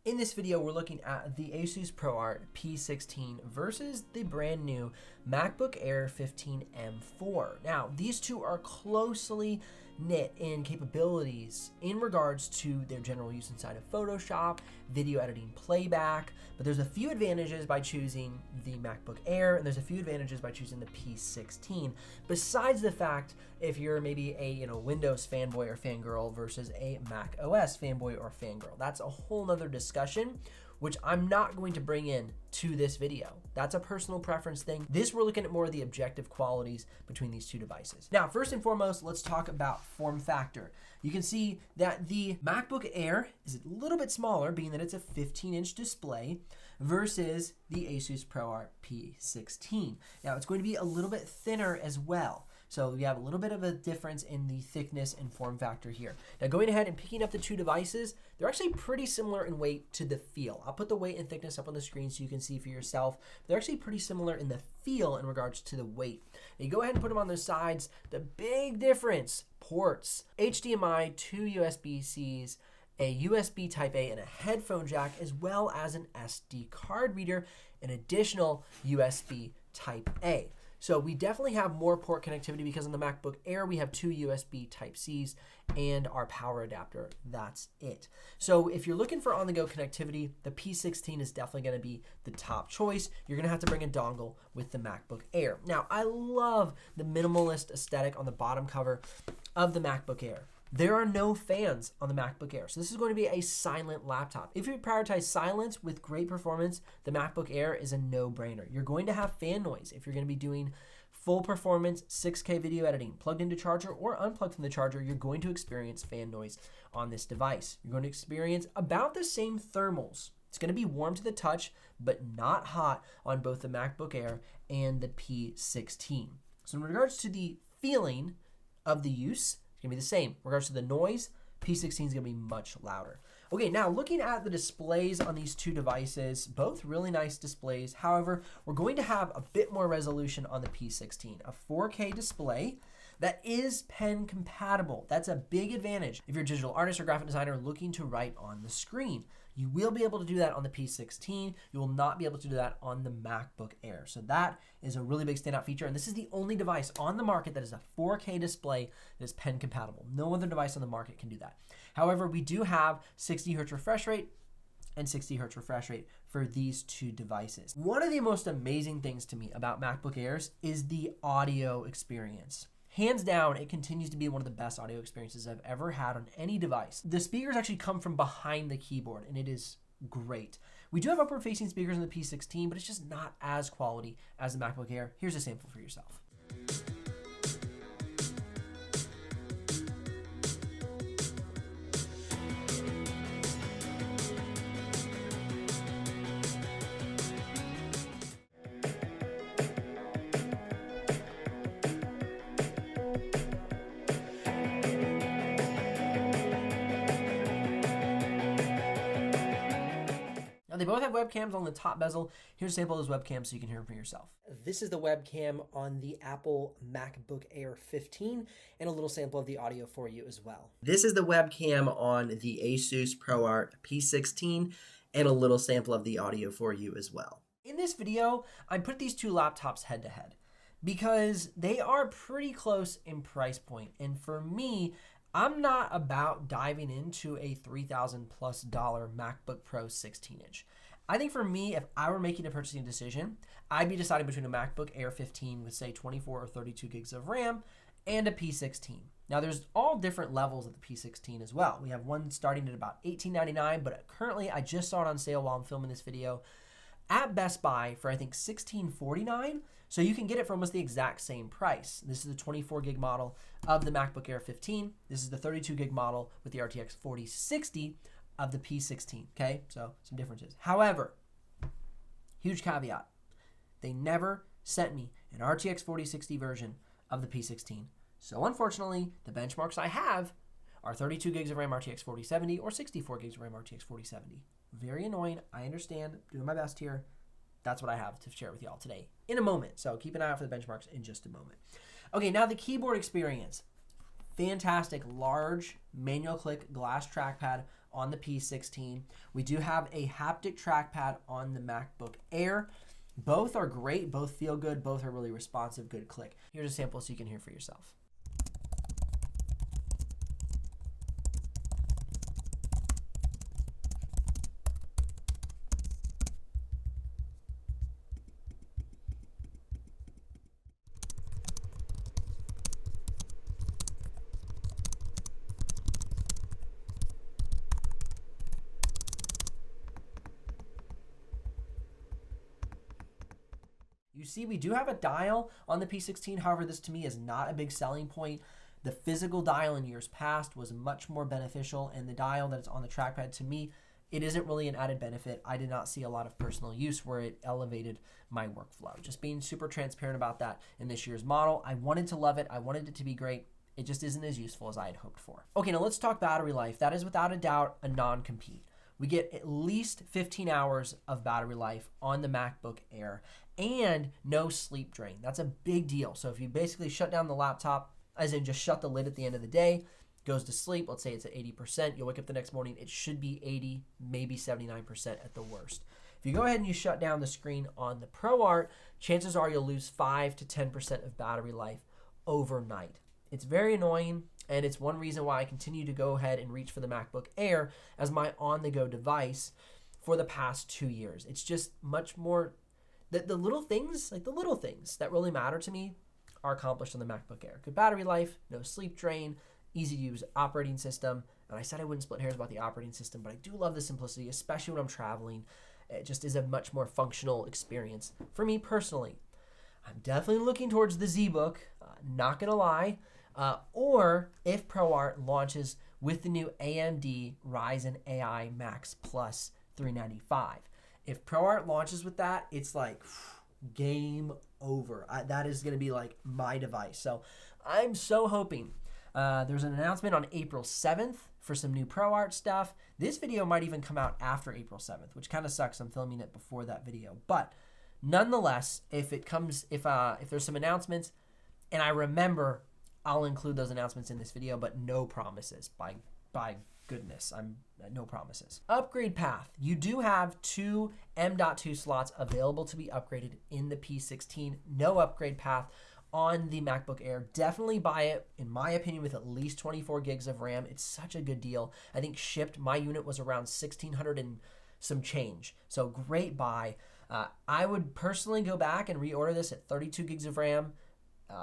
In this video, we're looking at the Asus ProArt P16 versus the brand new MacBook Air 15M4. Now, these two are closely knit in capabilities in regards to their general use inside of Photoshop, video editing, playback, but there's a few advantages by choosing the MacBook Air, and there's a few advantages by choosing the P16, besides the fact if you're maybe a Windows fanboy or fangirl versus a macOS fanboy or fangirl. That's a whole nother discussion, which I'm not going to bring in to this video. That's a personal preference thing. This, we're looking at more of the objective qualities between these two devices. Now, first and foremost, let's talk about form factor. You can see that the MacBook Air is a little bit smaller, being that it's a 15-inch display, versus the Asus ProArt P16. Now, it's going to be a little bit thinner as well. So we have a little bit of a difference in the thickness and form factor here. Now, going ahead and picking up the two devices, they're actually pretty similar in weight to the feel. I'll put the weight and thickness up on the screen so you can see for yourself. They're actually pretty similar in the feel in regards to the weight. Now, you go ahead and put them on their sides. The big difference, ports, HDMI, two USB-Cs, a USB Type-A, and a headphone jack, as well as an SD card reader, an additional USB Type-A. So we definitely have more port connectivity because on the MacBook Air, we have two USB Type-Cs and our power adapter. That's it. So if you're looking for on-the-go connectivity, the P16 is definitely going to be the top choice. You're going to have to bring a dongle with the MacBook Air. Now, I love the minimalist aesthetic on the bottom cover of the MacBook Air. There are no fans on the MacBook Air, so this is going to be a silent laptop. If you prioritize silence with great performance, the MacBook Air is a no-brainer. You're going to have fan noise if you're going to be doing full performance 6K video editing, plugged into charger or unplugged from the charger. You're going to experience fan noise on this device. You're going to experience about the same thermals. It's going to be warm to the touch, but not hot on both the MacBook Air and the P16. So in regards to the feeling of the use, going to be the same. In regards to the noise, P16 is going to be much louder. Okay, now looking at the displays on these two devices, both really nice displays. However, we're going to have a bit more resolution on the P16, a 4K display that is pen compatible. That's a big advantage if you're a digital artist or graphic designer looking to write on the screen. You will be able to do that on the P16. You will not be able to do that on the MacBook Air. So that is a really big standout feature. And this is the only device on the market that is a 4K display that is pen compatible. No other device on the market can do that. However, we do have 60 Hz refresh rate and 60 Hz refresh rate for these two devices. One of the most amazing things to me about MacBook Airs is the audio experience. Hands down, it continues to be one of the best audio experiences I've ever had on any device. The speakers actually come from behind the keyboard, and it is great. We do have upward-facing speakers on the P16, but it's just not as quality as the MacBook Air. Here's a sample for yourself. Now, they both have webcams on the top bezel. Here's a sample of those webcams so you can hear them for yourself. This is the webcam on the Apple MacBook Air 15 and a little sample of the audio for you as well. This is the webcam on the Asus ProArt P16 and a little sample of the audio for you as well. In this video, I put these two laptops head to head because they are pretty close in price point. And for me, I'm not about diving into a $3,000+ MacBook Pro 16-inch. I think for me, if I were making a purchasing decision, I'd be deciding between a MacBook Air 15 with say 24 or 32 gigs of RAM and a P16. Now there's all different levels of the P16 as well. We have one starting at about $18.99, but currently I just saw it on sale while I'm filming this video at Best Buy for I think $16.49. So you can get it for almost the exact same price. This is the 24 gig model of the MacBook Air 15. This is the 32 gig model with the RTX 4060 of the P16, okay? So some differences. However, huge caveat, they never sent me an RTX 4060 version of the P16. So unfortunately, the benchmarks I have are 32 gigs of RAM RTX 4070 or 64 gigs of RAM RTX 4070. Very annoying, I understand, doing my best here. That's what I have to share with y'all today in a moment. So keep an eye out for the benchmarks in just a moment. Okay, now the keyboard experience. Fantastic large manual click glass trackpad on the P16. We do have a haptic trackpad on the MacBook Air. Both are great, both feel good, both are really responsive, good click. Here's a sample so you can hear for yourself. You see, we do have a dial on the P16. However, this to me is not a big selling point. The physical dial in years past was much more beneficial, and the dial that is on the trackpad, to me, it isn't really an added benefit. I did not see a lot of personal use where it elevated my workflow. Just being super transparent about that in this year's model. I wanted to love it. I wanted it to be great. It just isn't as useful as I had hoped for. Okay, now let's talk battery life. That is without a doubt a non-compete. We get at least 15 hours of battery life on the MacBook Air and no sleep drain. That's a big deal. So if you basically shut down the laptop, as in just shut the lid at the end of the day, goes to sleep, let's say it's at 80%, you'll wake up the next morning, it should be 80, maybe 79% at the worst. If you go ahead and you shut down the screen on the ProArt, chances are you'll lose 5 to 10% of battery life overnight. It's very annoying, and it's one reason why I continue to go ahead and reach for the MacBook Air as my on-the-go device for the past 2 years. It's just much more, the little things, like the little things that really matter to me are accomplished on the MacBook Air. Good battery life, no sleep drain, easy to use operating system. And I said I wouldn't split hairs about the operating system, but I do love the simplicity, especially when I'm traveling. It just is a much more functional experience for me personally. I'm definitely looking towards the ZBook, not gonna lie. Or if ProArt launches with the new AMD Ryzen AI Max Plus 395. If ProArt launches with that, it's like game over. That is going to be like my device. So I'm so hoping. There's an announcement on April 7th for some new ProArt stuff. This video might even come out after April 7th, which kind of sucks. I'm filming it before that video. But nonetheless, if there's some announcements, and I remember, I'll include those announcements in this video, but no promises. By goodness, no promises. Upgrade path. You do have 2 M.2 slots available to be upgraded in the P16. No upgrade path on the MacBook Air. Definitely buy it, in my opinion, with at least 24 gigs of RAM. It's such a good deal. I think shipped, my unit was around 1,600 and some change. So great buy. I would personally go back and reorder this at 32 gigs of RAM.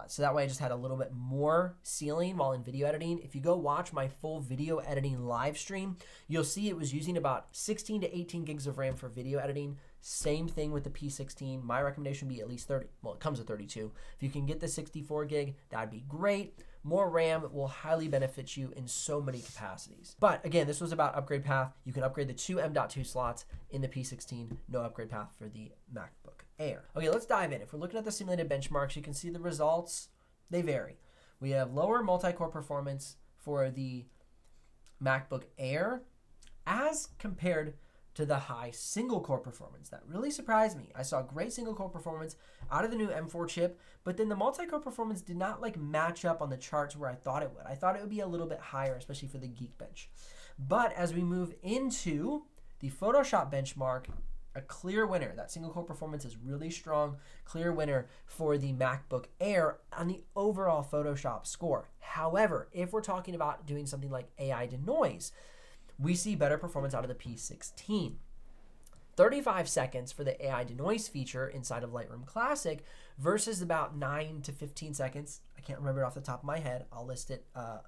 So that way I just had a little bit more ceiling while in video editing. If you go watch my full video editing live stream, you'll see it was using about 16 to 18 gigs of RAM for video editing. Same thing with the P16. My recommendation would be at least 30. Well, it comes with 32. If you can get the 64 gig, that'd be great. More RAM will highly benefit you in so many capacities. But again, this was about upgrade path. You can upgrade the 2 M.2 slots in the P16. No upgrade path for the MacBook Air. Okay, let's dive in. If we're looking at the simulated benchmarks, you can see the results. They vary. We have lower multi-core performance for the MacBook Air as compared to the high single-core performance. That really surprised me. I saw great single-core performance out of the new M4 chip, but then the multi-core performance did not match up on the charts where I thought it would. I thought it would be a little bit higher, especially for the Geekbench. But as we move into the Photoshop benchmark, a clear winner. That single-core performance is really strong. Clear winner for the MacBook Air on the overall Photoshop score. However, if we're talking about doing something like AI Denoise, we see better performance out of the P16. 35 seconds for the AI Denoise feature inside of Lightroom Classic versus about 9 to 15 seconds. I can't remember it off the top of my head. I'll list it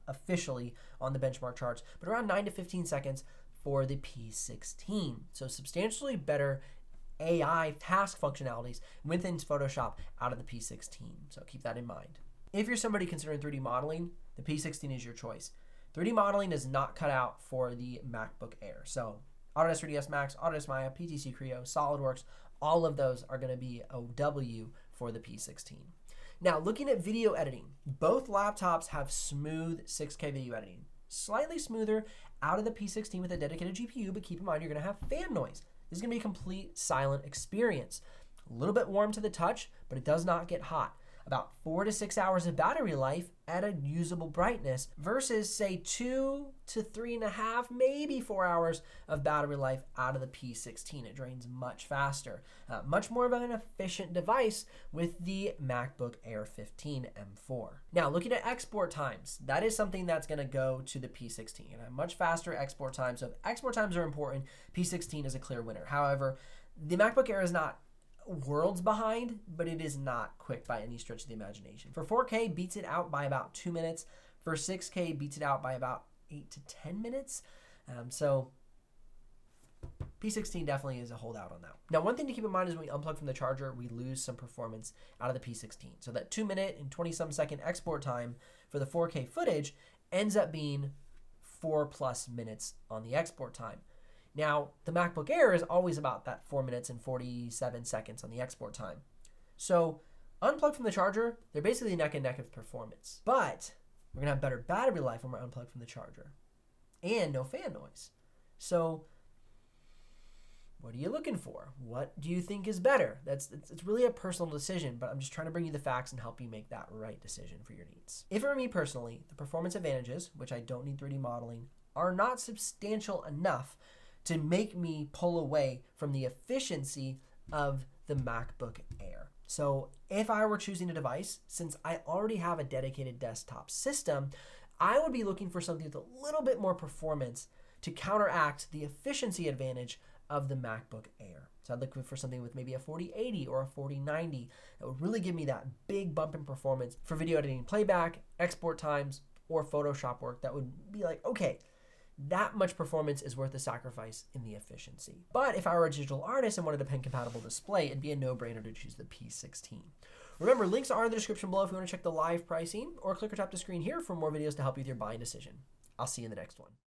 officially on the benchmark charts, but around 9 to 15 seconds for the P16. So substantially better AI task functionalities within Photoshop out of the P16. So keep that in mind. If you're somebody considering 3D modeling, the P16 is your choice. 3D modeling is not cut out for the MacBook Air. So Autodesk 3ds Max, Autodesk Maya, PTC Creo, SolidWorks, all of those are going to be a W for the P16. Now, looking at video editing, both laptops have smooth 6K video editing. Slightly smoother out of the P16 with a dedicated GPU, but keep in mind you're going to have fan noise. This is going to be a complete silent experience. A little bit warm to the touch, but it does not get hot. about 4 to 6 hours of battery life at a usable brightness versus say 2 to 3.5, maybe 4 hours of battery life out of the P16. It drains much faster. Much more of an efficient device with the MacBook Air 15 M4. Now, looking at export times, that is something that's going to go to the P16. You're going to have much faster export times. So if export times are important, P16 is a clear winner. However, the MacBook Air is not worlds behind, but it is not quick by any stretch of the imagination. For 4K, beats it out by about 2 minutes. For 6K, beats it out by about 8 to 10 minutes. So P16 definitely is a holdout on that. Now, one thing to keep in mind is when we unplug from the charger, we lose some performance out of the P16. So that 2 minute and 20-some second export time for the 4K footage ends up being 4+ minutes on the export time. Now, the MacBook Air is always about that 4 minutes and 47 seconds on the export time. So unplugged from the charger, they're basically neck and neck of performance. But we're going to have better battery life when we're unplugged from the charger and no fan noise. So what are you looking for? What do you think is better? It's really a personal decision, but I'm just trying to bring you the facts and help you make that right decision for your needs. If it were me personally, the performance advantages, which I don't need 3D modeling, are not substantial enough to make me pull away from the efficiency of the MacBook Air. So if I were choosing a device, since I already have a dedicated desktop system, I would be looking for something with a little bit more performance to counteract the efficiency advantage of the MacBook Air. So I'd look for something with maybe a 4080 or a 4090 that would really give me that big bump in performance for video editing, playback, export times, or Photoshop work that would be like, okay, that much performance is worth the sacrifice in the efficiency. But if I were a digital artist and wanted a pen-compatible display, it'd be a no-brainer to choose the P16. Remember, links are in the description below if you want to check the live pricing, or click or tap the screen here for more videos to help you with your buying decision. I'll see you in the next one.